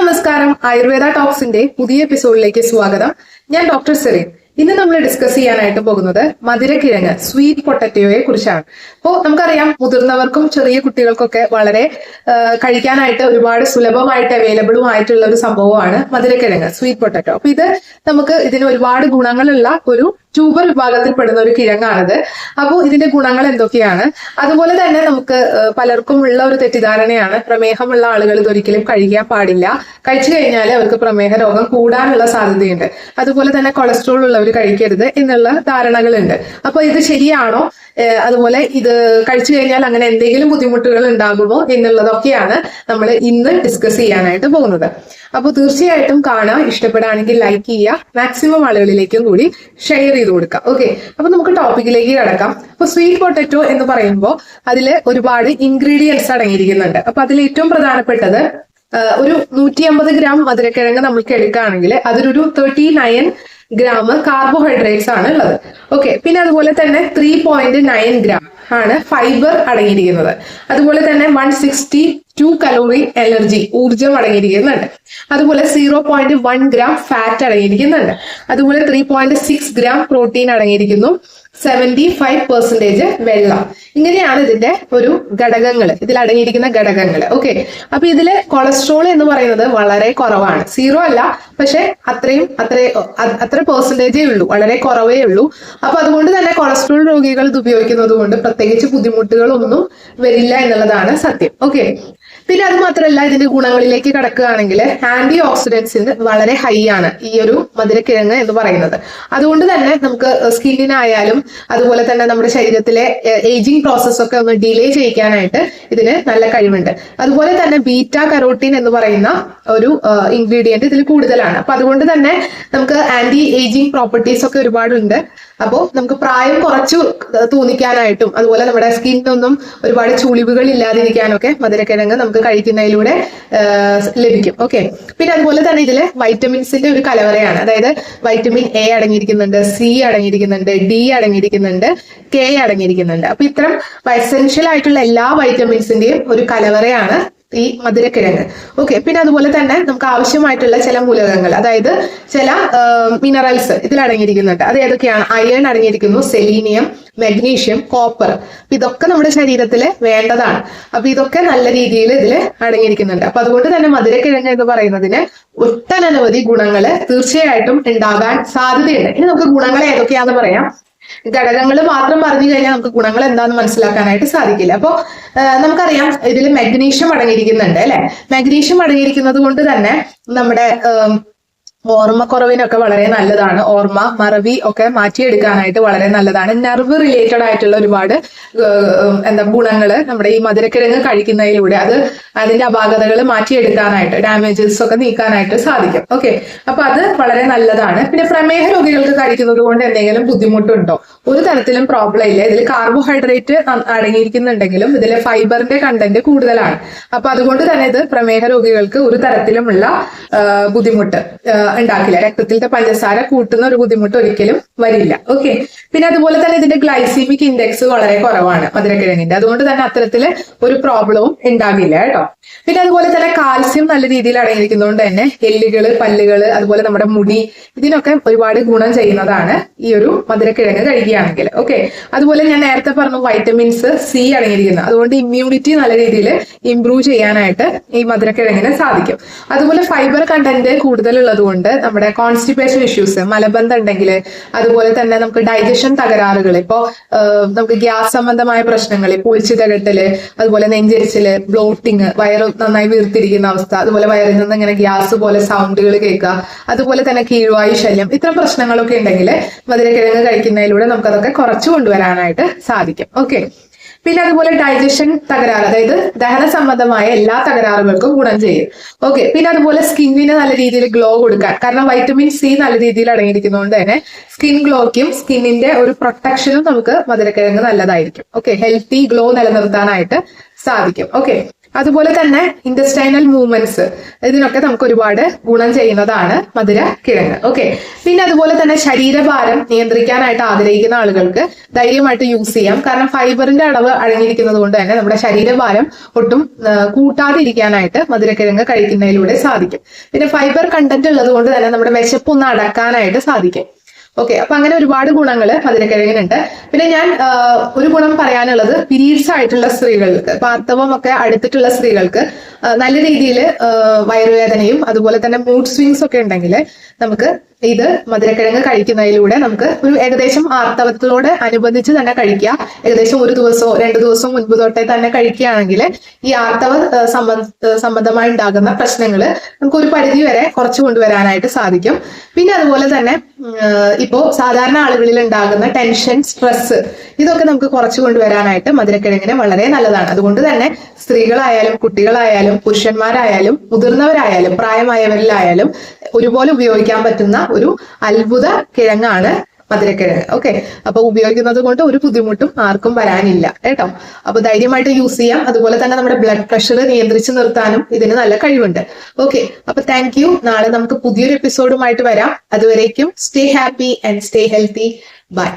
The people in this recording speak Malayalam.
നമസ്കാരം. ആയുർവേദ ടോക്സിന്റെ പുതിയ എപ്പിസോഡിലേക്ക് സ്വാഗതം. ഞാൻ ഡോക്ടർ സെറീൻ. ഇന്ന് നമ്മൾ ഡിസ്കസ് ചെയ്യാനായിട്ട് പോകുന്നത് മധുരക്കിഴങ്ങ്, സ്വീറ്റ് പൊട്ടറ്റോയെ കുറിച്ചാണ്. അപ്പോൾ നമുക്കറിയാം, മുതിർന്നവർക്കും ചെറിയ കുട്ടികൾക്കൊക്കെ വളരെ കഴിക്കാനായിട്ട് ഒരുപാട് സുലഭമായിട്ട് അവൈലബിളും ആയിട്ടുള്ള ഒരു സംഭവമാണ് മധുരക്കിഴങ്ങ്, സ്വീറ്റ് പൊട്ടറ്റോ. അപ്പൊ ഇതിന് ഒരുപാട് ഗുണങ്ങളുള്ള ഒരു ട്യൂബർ വിഭാഗത്തിൽപ്പെടുന്ന ഒരു കിഴങ്ങാണിത്. അപ്പോൾ ഇതിന്റെ ഗുണങ്ങൾ എന്തൊക്കെയാണ്? അതുപോലെ തന്നെ നമുക്ക് പലർക്കും ഉള്ള ഒരു തെറ്റിദ്ധാരണയാണ്, പ്രമേഹമുള്ള ആളുകൾ ഇതൊരിക്കലും കഴിക്കാൻ പാടില്ല, കഴിച്ചു കഴിഞ്ഞാൽ അവർക്ക് പ്രമേഹ രോഗം കൂടാനുള്ള സാധ്യതയുണ്ട്. അതുപോലെ തന്നെ കൊളസ്ട്രോൾ ഉള്ളവർ കഴിക്കരുത് എന്നുള്ള ധാരണകളുണ്ട്. അപ്പൊ ഇത് ശരിയാണോ? അതുപോലെ ഇത് കഴിച്ചു കഴിഞ്ഞാൽ അങ്ങനെ എന്തെങ്കിലും ബുദ്ധിമുട്ടുകൾ ഉണ്ടാകുമോ എന്നുള്ളതൊക്കെയാണ് നമ്മൾ ഇന്ന് ഡിസ്കസ് ചെയ്യാനായിട്ട് പോകുന്നത്. അപ്പോൾ തീർച്ചയായിട്ടും കാണാം, ഇഷ്ടപ്പെടുകയാണെങ്കിൽ ലൈക്ക് ചെയ്യുക, മാക്സിമം ആളുകളിലേക്കും കൂടി ഷെയർ ചെയ്ത് കൊടുക്കാം. ഓക്കെ, അപ്പൊ നമുക്ക് ടോപ്പിക്കിലേക്ക് കടക്കാം. അപ്പൊ സ്വീറ്റ് പൊട്ടറ്റോ എന്ന് പറയുമ്പോൾ അതിൽ ഒരുപാട് ഇൻഗ്രീഡിയൻസ് അടങ്ങിയിരിക്കുന്നുണ്ട്. അപ്പൊ അതിൽ ഏറ്റവും പ്രധാനപ്പെട്ടത് ഒരു 150 ഗ്രാം മധുരക്കിഴങ്ങ് നമ്മൾക്ക് എടുക്കുകയാണെങ്കിൽ അതിലൊരു 39 ഗ്രാം കാർബോഹൈഡ്രേറ്റ്സ് ആണ് ഉള്ളത്. ഓക്കെ, പിന്നെ അതുപോലെ തന്നെ 3.9 ഗ്രാം ആണ് ഫൈബർ അടങ്ങിയിരിക്കുന്നത്. അതുപോലെ തന്നെ 162 കലോറി എനർജി, ഊർജം അടങ്ങിയിരിക്കുന്നുണ്ട്. അതുപോലെ 0.1 ഗ്രാം ഫാറ്റ് അടങ്ങിയിരിക്കുന്നുണ്ട്. അതുപോലെ 3.6 ഗ്രാം പ്രോട്ടീൻ അടങ്ങിയിരിക്കുന്നു. 75% വെള്ളം. ഇങ്ങനെയാണ് ഇതിന്റെ ഒരു ഘടകങ്ങൾ, ഇതിൽ അടങ്ങിയിരിക്കുന്ന ഘടകങ്ങൾ. ഓക്കെ, അപ്പൊ ഇതില് കൊളസ്ട്രോൾ എന്ന് പറയുന്നത് വളരെ കുറവാണ്, 0 അല്ല, പക്ഷെ അത്ര പെർസെന്റേജേ ഉള്ളൂ, വളരെ കുറവേ ഉള്ളൂ. അപ്പൊ അതുകൊണ്ട് തന്നെ കൊളസ്ട്രോൾ രോഗികൾ ഇത് ഉപയോഗിക്കുന്നത് കൊണ്ട് പ്രത്യേകിച്ച് ബുദ്ധിമുട്ടുകളൊന്നും വരില്ല എന്നുള്ളതാണ് സത്യം. ഓക്കെ, പിന്നെ അത് മാത്രമല്ല, ഇതിന്റെ ഗുണങ്ങളിലേക്ക് കടക്കുകയാണെങ്കിൽ ആന്റി ഓക്സിഡൻസിന് വളരെ ഹൈ ആണ് ഈ ഒരു മധുരക്കിഴങ്ങ് എന്ന് പറയുന്നത്. അതുകൊണ്ട് തന്നെ നമുക്ക് സ്കിന്നിനായാലും അതുപോലെ തന്നെ നമ്മുടെ ശരീരത്തിലെ ഏജിങ് പ്രോസസ് ഒക്കെ ഒന്ന് ഡിലേ ചെയ്യിക്കാനായിട്ട് ഇതിന് നല്ല കഴിവുണ്ട്. അതുപോലെ തന്നെ ബീറ്റ കരോട്ടീൻ എന്ന് പറയുന്ന ഒരു ഇൻഗ്രീഡിയന്റ് ഇതിൽ കൂടുതലാണ്. അപ്പൊ അതുകൊണ്ട് തന്നെ നമുക്ക് ആന്റി ഏജിങ് പ്രോപ്പർട്ടീസ് ഒക്കെ ഒരുപാടുണ്ട്. അപ്പോൾ നമുക്ക് പ്രായം കുറച്ചു തോന്നിക്കാനായിട്ടും അതുപോലെ നമ്മുടെ സ്കിന്നൊന്നും ഒരുപാട് ചുളിവുകൾ ഇല്ലാതിരിക്കാനൊക്കെ മധുരക്കിഴങ്ങ് നമുക്ക് കഴിക്കുന്നതിലൂടെ ലഭിക്കും. ഓക്കെ, പിന്നെ അതുപോലെ തന്നെ ഇതില് വൈറ്റമിൻസിന്റെ ഒരു കലവറയാണ്. അതായത് വൈറ്റമിൻ എ അടങ്ങിയിരിക്കുന്നുണ്ട്, സി അടങ്ങിയിരിക്കുന്നുണ്ട്, ഡി അടങ്ങിയിരിക്കുന്നുണ്ട്, കെ അടങ്ങിയിരിക്കുന്നുണ്ട്. അപ്പൊ ഇത്തരം എസെൻഷ്യൽ ആയിട്ടുള്ള എല്ലാ വൈറ്റമിൻസിന്റെയും ഒരു കലവറയാണ് ഈ മധുരക്കിഴങ്ങ്. ഓക്കെ, പിന്നെ അതുപോലെ തന്നെ നമുക്ക് ആവശ്യമായിട്ടുള്ള ചില മൂലകങ്ങൾ, അതായത് ചില മിനറൽസ് ഇതിൽ അടങ്ങിയിരിക്കുന്നുണ്ട്. അത് ഏതൊക്കെയാണ്? അയൺ അടങ്ങിയിരിക്കുന്നു, സെലീനിയം, മെഗ്നീഷ്യം, കോപ്പർ. ഇതൊക്കെ നമ്മുടെ ശരീരത്തിൽ വേണ്ടതാണ്. അപ്പൊ ഇതൊക്കെ നല്ല രീതിയിൽ ഇതിൽ അടങ്ങിയിരിക്കുന്നുണ്ട്. അപ്പൊ അതുകൊണ്ട് തന്നെ മധുരക്കിഴങ്ങ് എന്ന് പറയുന്നതിന് ഒട്ടനവധി ഗുണങ്ങള് തീർച്ചയായിട്ടും ഉണ്ടാകാൻ സാധ്യതയുണ്ട്. ഇനി നമുക്ക് ഗുണങ്ങൾ ഏതൊക്കെയാന്ന് പറയാം. ഘടകങ്ങൾ മാത്രം പറഞ്ഞു കഴിഞ്ഞാൽ നമുക്ക് ഗുണങ്ങൾ എന്താന്ന് മനസ്സിലാക്കാനായിട്ട് സാധിക്കില്ല. അപ്പോൾ നമുക്കറിയാം, ഇതിൽ മഗ്നീഷ്യം അടങ്ങിയിരിക്കുന്നുണ്ട് അല്ലെ. മഗ്നീഷ്യം അടങ്ങിയിരിക്കുന്നത് കൊണ്ട് തന്നെ നമ്മുടെ ഓർമ്മക്കുറവിനൊക്കെ വളരെ നല്ലതാണ്. ഓർമ്മ, മറവി ഒക്കെ മാറ്റിയെടുക്കാനായിട്ട് വളരെ നല്ലതാണ്. നെർവ് റിലേറ്റഡ് ആയിട്ടുള്ള ഒരുപാട് ഗുണങ്ങള് നമ്മുടെ ഈ മധുരക്കിഴങ്ങ് കഴിക്കുന്നതിലൂടെ അതിന്റെ അപാകതകൾ മാറ്റിയെടുക്കാനായിട്ട്, ഡാമേജസ് ഒക്കെ നീക്കാനായിട്ട് സാധിക്കും. ഓക്കെ, അപ്പൊ അത് വളരെ നല്ലതാണ്. പിന്നെ പ്രമേഹ രോഗികൾക്ക് കഴിക്കുന്നത് കൊണ്ട് എന്തെങ്കിലും ബുദ്ധിമുട്ടുണ്ടോ? ഒരു തരത്തിലും പ്രോബ്ലം ഇല്ല. ഇതിൽ കാർബോഹൈഡ്രേറ്റ് അടങ്ങിയിരിക്കുന്നുണ്ടെങ്കിലും ഇതിൽ ഫൈബറിന്റെ കണ്ടന്റ് കൂടുതലാണ്. അപ്പൊ അതുകൊണ്ട് തന്നെ ഇത് പ്രമേഹ രോഗികൾക്ക് ഒരു തരത്തിലുമുള്ള ബുദ്ധിമുട്ട് ഉണ്ടാക്കില്ല. രക്തത്തിലത്തെ പഞ്ചസാര കൂട്ടുന്ന ഒരു ബുദ്ധിമുട്ട് ഒരിക്കലും വരില്ല. ഓക്കെ, പിന്നെ അതുപോലെ തന്നെ ഇതിന്റെ ഗ്ലൈസീമിക് ഇൻഡെക്സ് വളരെ കുറവാണ് മധുരക്കിഴങ്ങിന്റെ. അതുകൊണ്ട് തന്നെ അത്തരത്തില് ഒരു പ്രോബ്ലവും ഉണ്ടാകില്ല കേട്ടോ. പിന്നെ അതുപോലെ തന്നെ കാൽസ്യം നല്ല രീതിയിൽ അടങ്ങിയിരിക്കുന്നതുകൊണ്ട് തന്നെ എല്ലുകള്, പല്ലുകള്, അതുപോലെ നമ്മുടെ മുടി, ഇതിനൊക്കെ ഒരുപാട് ഗുണം ചെയ്യുന്നതാണ് ഈ ഒരു മധുരക്കിഴങ്ങ് കഴിക്കുകയാണെങ്കിൽ. ഓക്കെ, അതുപോലെ ഞാൻ നേരത്തെ പറഞ്ഞു വൈറ്റമിൻസ് സി അടങ്ങിയിരിക്കുന്നു. അതുകൊണ്ട് ഇമ്മ്യൂണിറ്റി നല്ല രീതിയിൽ ഇംപ്രൂവ് ചെയ്യാനായിട്ട് ഈ മധുരക്കിഴങ്ങിന് സാധിക്കും. അതുപോലെ ഫൈബർ കണ്ടന്റ് കൂടുതലുള്ളത് കൊണ്ട് നമ്മുടെ കോൺസ്റ്റിപ്പേഷൻ ഇഷ്യൂസ്, മലബന്ധം ഉണ്ടെങ്കിൽ, അതുപോലെ തന്നെ നമുക്ക് ഡൈജഷൻ തകരാറുകൾ, ഇപ്പോ നമുക്ക് ഗ്യാസ് സംബന്ധമായ പ്രശ്നങ്ങൾ, പൊളിച്ചു തകട്ടല്, അതുപോലെ നെഞ്ചരിച്ചില്, ബ്ലോട്ടിങ്, വയറ് നന്നായി വീർത്തിരിക്കുന്ന അവസ്ഥ, അതുപോലെ വയറിൽ നിന്ന് ഇങ്ങനെ ഗ്യാസ് പോലെ സൗണ്ടുകൾ കേൾക്കുക, അതുപോലെ തന്നെ കീഴ്വായു ശല്യം, ഇത്തരം പ്രശ്നങ്ങളൊക്കെ ഉണ്ടെങ്കിൽ മധുരക്കിഴങ്ങ് കഴിക്കുന്നതിലൂടെ നമുക്കതൊക്കെ കുറച്ചു കൊണ്ടുവരാനായിട്ട് സാധിക്കും. ഓക്കെ, പിന്നെ അതുപോലെ ഡൈജഷൻ തകരാറ്, അതായത് ദഹന സംബന്ധമായ എല്ലാ തകരാറുകൾക്കും ഗുണം ചെയ്യും. ഓക്കെ, പിന്നെ അതുപോലെ സ്കിന്നിന് നല്ല രീതിയിൽ ഗ്ലോ കൊടുക്കാൻ, കാരണം വൈറ്റമിൻ സി നല്ല രീതിയിൽ അടങ്ങിയിരിക്കുന്നതുകൊണ്ട് തന്നെ സ്കിൻ ഗ്ലോയ്ക്കും സ്കിന്നിന്റെ ഒരു പ്രൊട്ടക്ഷനും നമുക്ക് മധുരക്കിഴങ്ങ് നല്ലതായിരിക്കും. ഓക്കെ, ഹെൽത്തി ഗ്ലോ നിലനിർത്താനായിട്ട് സാധിക്കും. ഓക്കെ, അതുപോലെ തന്നെ ഇൻഡസ്റ്റൈനൽ മൂവ്മെന്റ്സ് ഇതിനൊക്കെ നമുക്ക് ഒരുപാട് ഗുണം ചെയ്യുന്നതാണ് മധുരക്കിഴങ്ങ്. ഓക്കെ, പിന്നെ അതുപോലെ തന്നെ ശരീരഭാരം നിയന്ത്രിക്കാനായിട്ട് ആഗ്രഹിക്കുന്ന ആളുകൾക്ക് ധൈര്യമായിട്ട് യൂസ് ചെയ്യാം. കാരണം ഫൈബറിന്റെ അളവ് അടങ്ങിയിരിക്കുന്നത് കൊണ്ട് തന്നെ നമ്മുടെ ശരീരഭാരം ഒട്ടും കൂട്ടാതിരിക്കാനായിട്ട് മധുരക്കിഴങ്ങ് കഴിക്കുന്നതിലൂടെ സാധിക്കും. പിന്നെ ഫൈബർ കണ്ടന്റ് ഉള്ളത് കൊണ്ട് തന്നെ നമ്മുടെ വിശപ്പൊന്ന് അടക്കാനായിട്ട് സാധിക്കും. ഓക്കെ, അപ്പൊ അങ്ങനെ ഒരുപാട് ഗുണങ്ങൾ മധുരക്കിഴങ്ങിനുണ്ട്. പിന്നെ ഞാൻ ഒരു ഗുണം പറയാനുള്ളത് പീരീഡ്സ് ആയിട്ടുള്ള സ്ത്രീകൾക്ക്, ആർത്തവം ഒക്കെ അടുത്തിട്ടുള്ള സ്ത്രീകൾക്ക് നല്ല രീതിയിൽ വയറുവേദനയും അതുപോലെ തന്നെ മൂഡ് സ്വിങ്സ് ഒക്കെ ഉണ്ടെങ്കിൽ നമുക്ക് ഇത് മധുരക്കിഴങ്ങ് കഴിക്കുന്നതിലൂടെ നമുക്ക് ഒരു ഏകദേശം ആർത്തവത്തോട് അനുബന്ധിച്ച് തന്നെ കഴിക്കുക. ഏകദേശം 1 ദിവസമോ 2 ദിവസമോ മുൻപ് തൊട്ടേ തന്നെ കഴിക്കുകയാണെങ്കിൽ ഈ ആർത്തവ സംബന്ധമായി ഉണ്ടാകുന്ന പ്രശ്നങ്ങൾ നമുക്ക് ഒരു പരിധി വരെ കുറച്ചു കൊണ്ടുവരാനായിട്ട് സാധിക്കും. പിന്നെ അതുപോലെ തന്നെ ഇപ്പോ സാധാരണ ആളുകളിൽ ഉണ്ടാകുന്ന ടെൻഷൻ, സ്ട്രെസ് ഇതൊക്കെ നമുക്ക് കുറച്ചു കൊണ്ടുവരാനായിട്ട് മധുരക്കിഴങ്ങിന് വളരെ നല്ലതാണ്. അതുകൊണ്ട് തന്നെ സ്ത്രീകളായാലും കുട്ടികളായാലും പുരുഷന്മാരായാലും മുതിർന്നവരായാലും പ്രായമായവരിലായാലും ഒരുപോലെ ഉപയോഗിക്കാൻ പറ്റുന്ന ഒരു അത്ഭുത കിഴങ്ങാണ് മധുരക്കിഴങ്ങ്. ഓക്കെ, അപ്പൊ ഉപയോഗിക്കുന്നത് കൊണ്ട് ഒരു ബുദ്ധിമുട്ടും ആർക്കും വരാനില്ല കേട്ടോ. അപ്പൊ ധൈര്യമായിട്ട് യൂസ് ചെയ്യാം. അതുപോലെ തന്നെ നമ്മുടെ ബ്ലഡ് പ്രഷർ നിയന്ത്രിച്ച് നിർത്താനും ഇതിന് നല്ല കഴിവുണ്ട്. ഓക്കെ, അപ്പൊ താങ്ക് യു. നാളെ നമുക്ക് പുതിയൊരു എപ്പിസോഡുമായിട്ട് വരാം. അതുവരേക്കും stay happy and stay healthy. By.